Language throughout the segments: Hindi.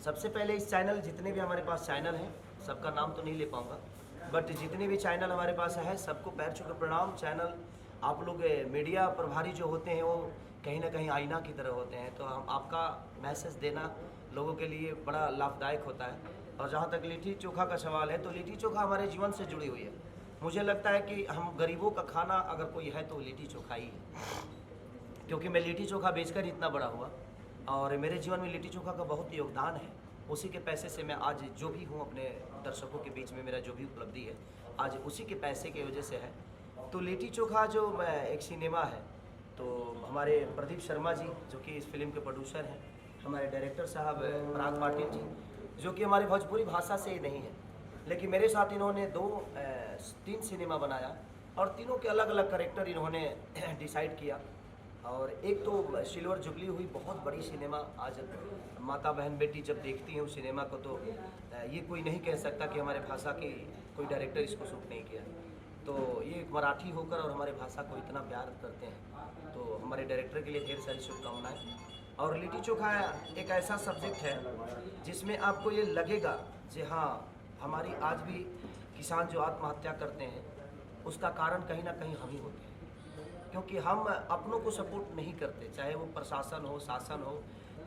सबसे पहले इस चैनल, जितने भी हमारे पास चैनल हैं, सबका नाम तो नहीं ले पाऊँगा, बट जितने भी चैनल हमारे पास है सबको पैर छू के प्रणाम। चैनल आप लोग मीडिया प्रभारी जो होते हैं वो कहीं ना कहीं आईना की तरह होते हैं, तो हम आपका मैसेज देना लोगों के लिए बड़ा लाभदायक होता है। और जहाँ तक लिट्टी चोखा का सवाल है, तो लिट्टी चोखा हमारे जीवन से जुड़ी हुई है। मुझे लगता है कि हम गरीबों का खाना अगर कोई है तो लिट्टी चोखा ही है, क्योंकि मैं लिट्टी चोखा बेचकर इतना बड़ा हुआ और मेरे जीवन में लिट्टी चोखा का बहुत योगदान है। उसी के पैसे से मैं आज जो भी हूँ, अपने दर्शकों के बीच में मेरा जो भी उपलब्धि है आज उसी के पैसे की वजह से है। तो लिट्टी चोखा जो एक सिनेमा है, तो हमारे प्रदीप शर्मा जी जो कि इस फिल्म के प्रोड्यूसर हैं, हमारे डायरेक्टर साहब पराग पाटिल जी जो कि हमारी भोजपुरी भाषा से ही नहीं है, लेकिन मेरे साथ इन्होंने 3 सिनेमा बनाया और तीनों के अलग अलग कैरेक्टर इन्होंने डिसाइड किया। और एक तो सिल्वर जुबली हुई बहुत बड़ी सिनेमा, आज माता बहन बेटी जब देखती हैं उस सिनेमा को तो ये कोई नहीं कह सकता कि हमारे भाषा के कोई डायरेक्टर इसको शूट नहीं किया। तो ये एक मराठी होकर और हमारे भाषा को इतना प्यार करते हैं, तो हमारे डायरेक्टर के लिए ढेर सारी शुभकामनाएँ। और लिट्टी चोखा एक ऐसा सब्जेक्ट है जिसमें आपको ये लगेगा कि हाँ, हमारी आज भी किसान जो आत्महत्या करते हैं उसका कारण कहीं ना कहीं हम ही होते हैं, क्योंकि हम अपनों को सपोर्ट नहीं करते, चाहे वो प्रशासन हो, शासन हो,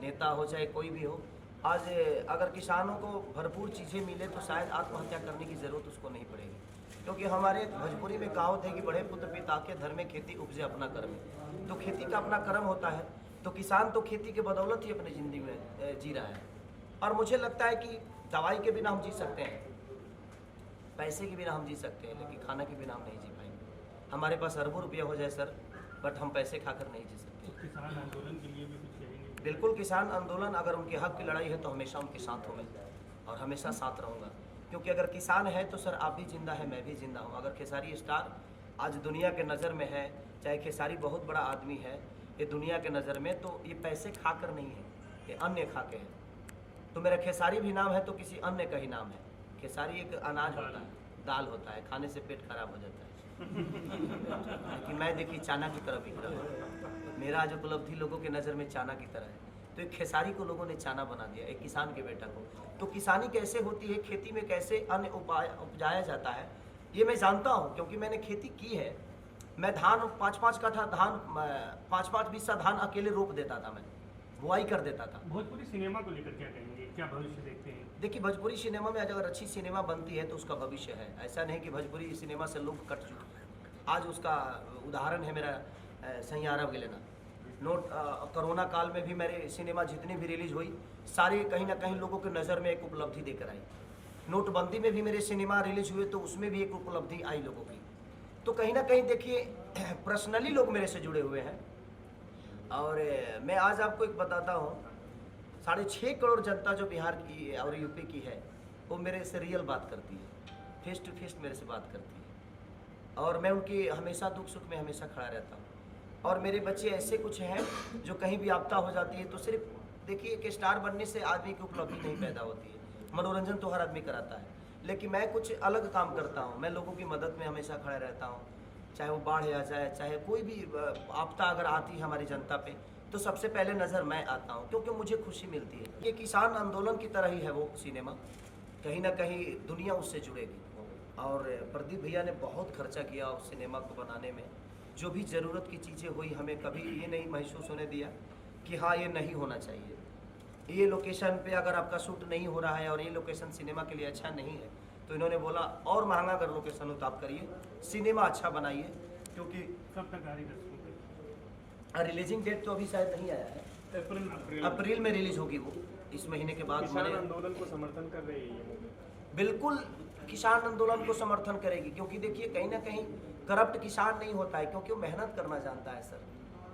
नेता हो, चाहे कोई भी हो। आज अगर किसानों को भरपूर चीज़ें मिले तो शायद आत्महत्या करने की ज़रूरत उसको नहीं पड़ेगी, क्योंकि हमारे भोजपुरी में कहावत है कि बड़े पुत्र पिता के धर्म में खेती उपजे अपना कर्म। तो खेती का अपना कर्म होता है, तो किसान तो खेती के बदौलत ही अपनी ज़िंदगी में जी रहा है। और मुझे लगता है कि दवाई के बिना हम जी सकते हैं, पैसे के बिना हम जी सकते हैं, लेकिन खाना के बिना हम नहीं जी पाएंगे। हमारे पास अरबों रुपया हो जाए सर, बट हम पैसे खाकर नहीं जी सकते। तो किसान आंदोलन के लिए भी कुछ कहेंगे? बिल्कुल, किसान आंदोलन अगर उनके हक की लड़ाई है तो हमेशा उनके साथ हूँ मैं और हमेशा साथ रहूँगा, क्योंकि अगर किसान है तो सर आप भी जिंदा है, मैं भी जिंदा हूँ। अगर खेसारी स्टार आज दुनिया के नज़र में है, चाहे खेसारी बहुत बड़ा आदमी है ये दुनिया के नज़र में, तो ये पैसे खाकर नहीं है, ये अन्न खा के है। तो मेरा खेसारी भी नाम है तो किसी अन्य का ही नाम है। खेसारी एक अनाज होता है, दाल होता है, खाने से पेट खराब हो जाता है। लेकिन मैं देखिए चाना की तरह बिक रहा हूँ, मेरा आज उपलब्धि लोगों के नज़र में चाना की तरह है। तो एक खेसारी को लोगों ने चाना बना दिया, एक किसान के बेटा को। तो किसानी कैसे होती है, खेती में कैसे अन्न उपजाया जाता है, ये मैं जानता हूँ, क्योंकि मैंने खेती की है। मैं धान 5-5 कट्ठा धान, 5-5 बिस्सा धान अकेले रोप देता था, मैं बुआई कर देता था। भोजपुरी सिनेमा को लेकर क्या कहेंगे, क्या भविष्य देखते हैं? देखिए, भोजपुरी सिनेमा में अगर अच्छी सिनेमा बनती है तो उसका भविष्य है। ऐसा नहीं कि भोजपुरी सिनेमा से लोग कट चुके। आज उसका उदाहरण है मेरा सैयारा गिलेना। कोरोना काल में भी मेरे सिनेमा जितनी भी रिलीज हुई सारी कहीं ना कहीं लोगों के नज़र में एक उपलब्धि देकर आई। नोटबंदी में भी मेरे सिनेमा रिलीज हुए तो उसमें भी एक उपलब्धि आई लोगों की। तो कहीं ना कहीं देखिए पर्सनली लोग मेरे से जुड़े हुए हैं। और मैं आज आपको एक बताता हूँ, 6.5 करोड़ जनता जो बिहार की और यूपी की है वो मेरे से रियल बात करती है, फेस टू फेस मेरे से बात करती है, और मैं उनकी हमेशा दुख सुख में हमेशा खड़ा रहता हूँ। और मेरे बच्चे ऐसे कुछ हैं जो कहीं भी आपदा हो जाती है तो सिर्फ देखिए कि स्टार बनने से आदमी की उपलब्धि नहीं पैदा होती है, मनोरंजन तो हर आदमी कराता है, लेकिन मैं कुछ अलग काम करता हूँ। मैं लोगों की मदद में हमेशा खड़ा रहता हूँ, चाहे वो बाढ़ आ जाए, चाहे कोई भी आपदा अगर आती है हमारी जनता पे, तो सबसे पहले नज़र मैं आता हूँ, क्योंकि मुझे खुशी मिलती है। ये किसान आंदोलन की तरह ही है वो सिनेमा, कहीं ना कहीं दुनिया उससे जुड़ेगी। और प्रदीप भैया ने बहुत खर्चा किया उस सिनेमा को बनाने में, जो भी ज़रूरत की चीज़ें हुई, हमें कभी ये नहीं महसूस होने दिया कि हाँ ये नहीं होना चाहिए, ये लोकेशन पे अगर आपका शूट नहीं हो रहा है और ये लोकेशन सिनेमा के लिए अच्छा नहीं है, तो इन्होंने बोला और महंगा अगर लोकेशन हो तो आप करिए, सिनेमा अच्छा बनाइए। क्योंकि कब तक आ रही दर्शकों? रिलीजिंग डेट तो अभी शायद नहीं आया है, अप्रैल में रिलीज होगी वो, इस महीने के बाद। किसान आंदोलन को समर्थन कर रही है ये मूवी? बिल्कुल किसान आंदोलन को समर्थन करेगी, क्योंकि देखिए कहीं ना कहीं करप्ट किसान नहीं होता है, क्योंकि वो मेहनत करना जानता है सर।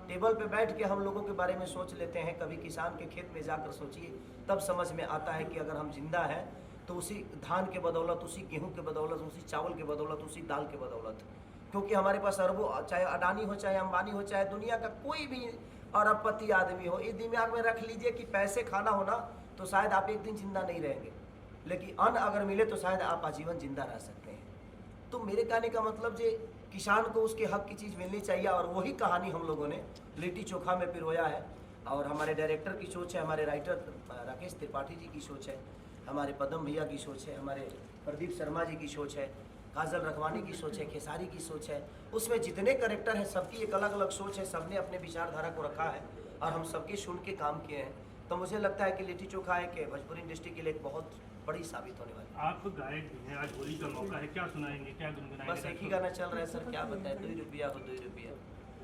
टेबल पे बैठ के हम लोगों के बारे में सोच लेते हैं, कभी किसान के खेत में जाकर सोचिए, तब समझ में आता है कि अगर हम जिंदा हैं तो उसी धान के बदौलत, उसी गेहूं के बदौलत, उसी चावल के बदौलत, उसी दाल के बदौलत, क्योंकि हमारे पास अरबों, चाहे अडानी हो, चाहे अंबानी हो, चाहे दुनिया का कोई भी अरबपति आदमी हो, इस दिमाग में रख लीजिए कि पैसे खाना होना तो शायद आप एक दिन जिंदा नहीं रहेंगे, लेकिन अन्न अगर मिले तो शायद आप आजीवन जिंदा रह सकते हैं। तो मेरे कहने का मतलब जे किसान को उसके हक की चीज़ मिलनी चाहिए, और वही कहानी हम लोगों ने लिट्टी चोखा में पिरोया है। और हमारे डायरेक्टर की सोच है, हमारे राइटर राकेश त्रिपाठी जी की सोच है, हमारे पदम भैया की सोच है, हमारे प्रदीप शर्मा जी की सोच है, काजल रखवानी की सोच है, खेसारी की सोच है। उसमें जितने कैरेक्टर हैं सबकी एक अलग अलग सोच है, सबने अपने विचारधारा को रखा है और हम सबके सुन के काम किए हैं। तो मुझे लगता है कि लिट्टी चोखा है कि भोजपुरी इंडस्ट्री के लिए एक बहुत बड़ी साबित होने वाली है। आप गायक भी हैं, आज होली का मौका है, क्या सुनाएंगे, क्या गुनगुनाएंगे? बस एक ही गाना चल रहा है सर, क्या बताएं, 2 रुपया हो 2 रुपया।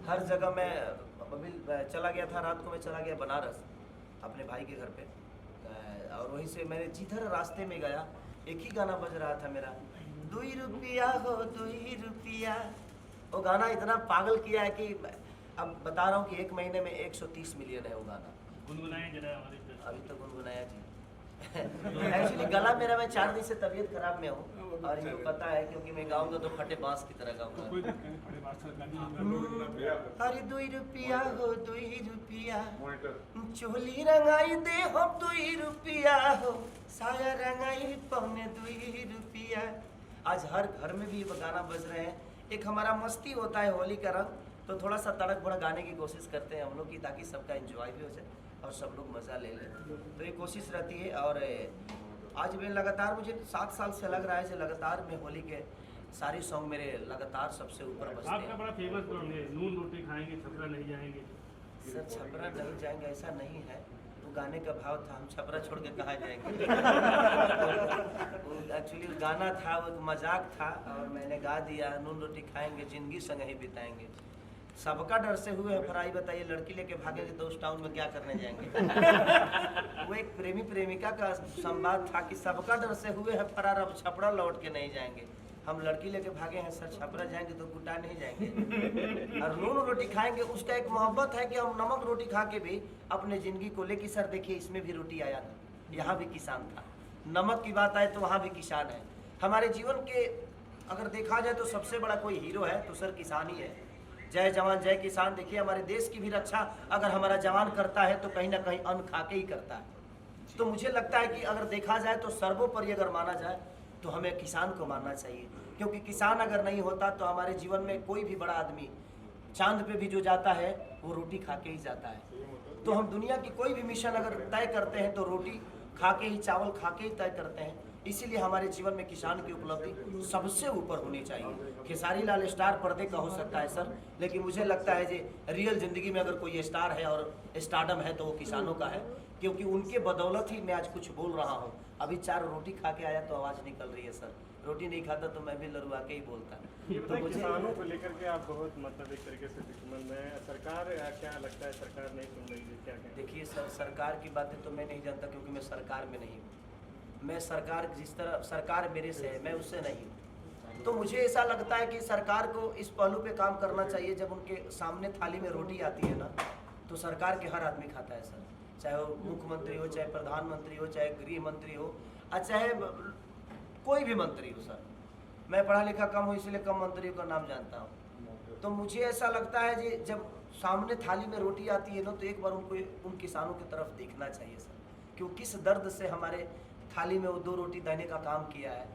हर जगह मैं अभी चला गया था, रात को मैं चला गया बनारस अपने भाई के घर पे, और वहीं से मैंने जिधर रास्ते में गया एक ही गाना बज रहा था मेरा, 2 रुपया हो 2 रुपया। वो गाना इतना पागल किया है कि अब बता रहा हूँ कि 1 महीने में 130 मिलियन है वो गाना। गुनगुनाएं जरा हमारे साथ। अभी तो गुनगुनाया जी। एक्चुअली गला मेरा, मैं 4 दिन से तबीयत खराब में हूँ और इनको पता है, क्योंकि मैं गाऊंगा तो फटे बांस की तरह गाऊंगा। अरे 2 रुपया हो 2 रुपया, चोली रंगाई दे हो 2 रुपया हो, साया रंगाई पौने 2 रुपया। आज हर घर में भी ये गाना बज रहे हैं। एक हमारा मस्ती होता है होली का रंग, तो थोड़ा सा तड़क भड़क गाने की कोशिश करते हैं हम लोग की, ताकि सबका एंजॉय भी हो जाए और सब लोग मज़ा ले लें। तो ये कोशिश रहती है। और आज मैं लगातार, मुझे 7 साल से लग रहा है कि लगातार मैं होली के सारे सॉन्ग मेरे लगातार सबसे ऊपर बजते आपका हैं। बड़ा फेमस सॉन्ग है, नून रोटी खाएंगे छपरा नहीं जाएंगे। सर छपरा नहीं जाएंगे ऐसा नहीं है, वो गाने का भाव था, हम छपरा छोड़ के कहाँ जाएंगे। एक्चुअली गाना था, वो एक मजाक था और मैंने गा दिया, नून रोटी खाएंगे जिंदगी संग ही बिताएंगे। सबका डर से हुए हैं फराई, बताइए लड़की लेके भागेंगे तो उस टाउन में क्या करने जाएंगे। वो एक प्रेमी प्रेमिका का संवाद था कि सबका डर से हुए हैं फरार, अब छपरा लौट के नहीं जाएंगे। हम लड़की लेके भागे हैं सर, छपरा जाएंगे तो गुटा नहीं जाएंगे। और नून रोटी खाएंगे, उसका एक मोहब्बत है कि हम नमक रोटी खा के भी अपने ज़िंदगी को लेके, सर देखिए इसमें भी रोटी आया था, यहाँ भी किसान था। नमक की बात आए तो वहाँ भी किसान है। हमारे जीवन के अगर देखा जाए तो सबसे बड़ा कोई हीरो है तो सर किसान ही है। जय जवान जय किसान। देखिए हमारे देश की भी रक्षा अगर हमारा जवान करता है तो कहीं ना कहीं अन्न खा के ही करता है। तो मुझे लगता है कि अगर देखा जाए तो सर्वोपरि अगर माना जाए तो हमें किसान को मानना चाहिए, क्योंकि किसान अगर नहीं होता तो हमारे जीवन में कोई भी बड़ा आदमी चांद पे भी जो जाता है वो रोटी खा के ही जाता है। तो हम दुनिया की कोई भी मिशन अगर तय करते हैं तो रोटी खा के ही, चावल खा के ही तय करते हैं। इसीलिए हमारे जीवन में किसान की उपलब्धि सबसे ऊपर होनी चाहिए। खेसारी लाल स्टार पर्दे का हो सकता है सर, लेकिन मुझे लगता है कि रियल ज़िंदगी में अगर कोई स्टार है और स्टारडम है तो वो किसानों का है, क्योंकि उनके बदौलत ही मैं आज कुछ बोल रहा हूँ। अभी 4 रोटी खा के आया तो आवाज़ निकल रही है सर, रोटी नहीं खाता तो मैं भी लड़वा के ही बोलता। तो किसानों को लेकर के आप बहुत मतलब एक तरीके से दुश्मन में, सरकार क्या लगता है सरकार नहीं सुन रही है, क्या कहें? देखिए सर, सरकार की बातें तो मैं नहीं जानता, क्योंकि मैं सरकार में नहीं हूँ। मैं सरकार, जिस तरह सरकार मेरे से है मैं उससे नहीं हूँ। तो मुझे ऐसा लगता है कि सरकार को इस पहलू पे काम करना चाहिए, जब उनके सामने थाली में रोटी आती है ना तो सरकार के हर आदमी खाता है सर, चाहे वो मुख्यमंत्री हो, चाहे प्रधानमंत्री हो, चाहे गृह मंत्री हो, चाहे कोई भी मंत्री हो सर। मैं पढ़ा लिखा कम हूँ इसलिए कम मंत्रियों का नाम जानता हूँ। तो मुझे ऐसा लगता है कि जब सामने थाली में रोटी आती है ना तो एक बार उनको, उन किसानों की तरफ देखना चाहिए सर, क्यों किस दर्द से हमारे थाली में वो 2 रोटी देने का काम किया है।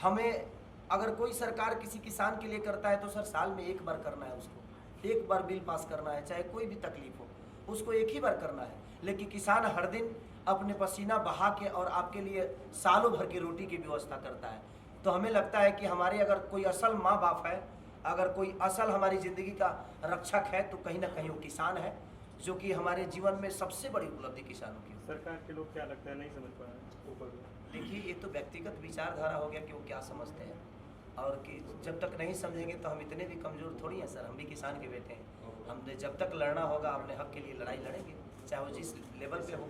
हमें अगर कोई सरकार किसी किसान के लिए करता है तो सर साल में 1 बार करना है, उसको 1 बार बिल पास करना है, चाहे कोई भी तकलीफ हो उसको 1 ही बार करना है। लेकिन किसान हर दिन अपने पसीना बहा के और आपके लिए सालों भर की रोटी की व्यवस्था करता है। तो हमें लगता है कि हमारे अगर कोई असल माँ बाप है, अगर कोई असल हमारी ज़िंदगी का रक्षक है तो कहीं ना कहीं वो किसान है, जो कि हमारे जीवन में सबसे बड़ी उपलब्धि किसानों की। सरकार के लोग क्या लगता है नहीं समझ पा रहे? देखिए ये तो व्यक्तिगत विचारधारा हो गया कि वो क्या समझते हैं, और कि जब तक नहीं समझेंगे तो हम इतने भी कमज़ोर थोड़ी हैं सर। हम भी किसान के बेटे हैं, हम जब तक लड़ना होगा अपने हक के लिए लड़ाई लड़ेंगे, चाहे वो जिस लेवल पे हो।